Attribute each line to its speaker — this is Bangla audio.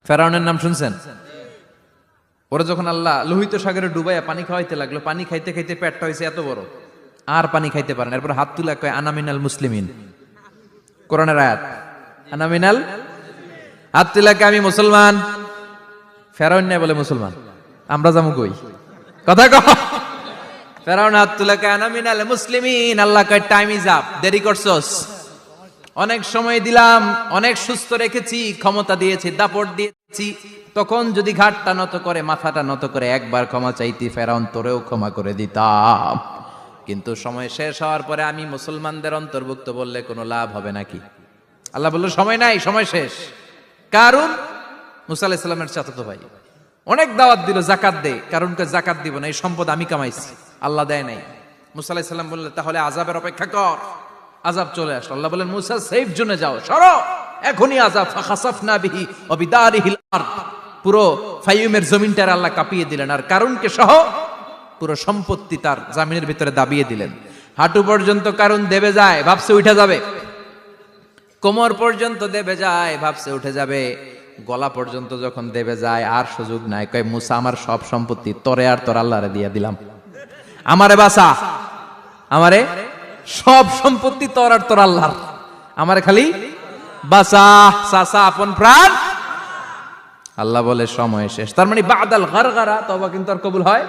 Speaker 1: ফেরাউনের নাম শুনছেন? ওরা যখন আল্লাহ লোহিত সাগরে ডুবাইয়া পানি খাওয়াইতে লাগলো, পানি খাইতে খাইতে পেটটা হয়েছে এত বড়, আর পানি খাইতে পারেন। এরপর হাত তুলে কয় আনা মিনাল মুসলিমিন, কোরআনের আয়াত, আনা মিনাল, হাত তুলে কয় আমি মুসলমান। ফেরাউন নাই বলে মুসলমান, আমরা যাবো কই? কথা কহ। ফেরাউন হাত তুলে কয় আনা মিনাল মুসলিমিন। আল্লাহ কয় টাইম ইজ আপ, দেরি করছস, অনেক সময় দিলাম, অনেক সুস্থ রেখেছি, ক্ষমতা দিয়েছি, দাপট দিয়েছি, তখন যদি ঘাটটা নত করে, মাথাটা নত করে একবার ক্ষমা চাইতি, ফেরাউন তোরেও ক্ষমা করে দিতাম। কিন্তু সময় শেষ হওয়ার পরে আমি মুসলমানদের অন্তর্ভুক্ত বললে কোনো লাভ হবে নাকি? আল্লাহ বলল সময় নাই, সময় শেষ। কারণ মুসা আলাইহিস সালামের চাচাতো ভাই অনেক দাওয়াত দিল, জাকাত দে। কারণকে জাকাত দিব না, এই সম্পদ আমি কামাইছি, আল্লাহ দেয় নাই। মুসা আলাইহিস সালাম বললেন তাহলে আযাবের অপেক্ষা কর। আযাব চলে আসলো। আল্লাহ বলেন মুসা সেফ জোনে যাও, সরো, এখনই আযাব। ফাখাসাফনা বিহি ওয়া বিদারিহিল আরদ, পুরো ফাইয়ুমের জমিনটার আল্লাহ কাঁপিয়ে দিলেন, আর কারুনকে সহ পুরো সম্পত্তি তার জামিনের ভিতরে দাবিয়ে দিলেন। হাঁটু পর্যন্ত কারুন দেবে যায়, ভাবছে উঠে যাবে, কোমর পর্যন্ত দেবে যায়, ভাবছে উঠে যাবে, গলা পর্যন্ত যখন দেবে যায় আর সুযোগ নাই। কয় মুসা আমার সব সম্পত্তি তোরে আর তোর আল্লাহরে দিয়ে দিলাম, আমারে বাঁচা, আমারে সব সম্পত্তি তোর আর তোর আল্লাহর, আমারে খালি বাঁচা, চাচা আপন প্রাণ। আল্লাহ বলে সময় শেষ। তার মানে বাদাল গারগারা তওবা কিন্তু আর কবুল হয়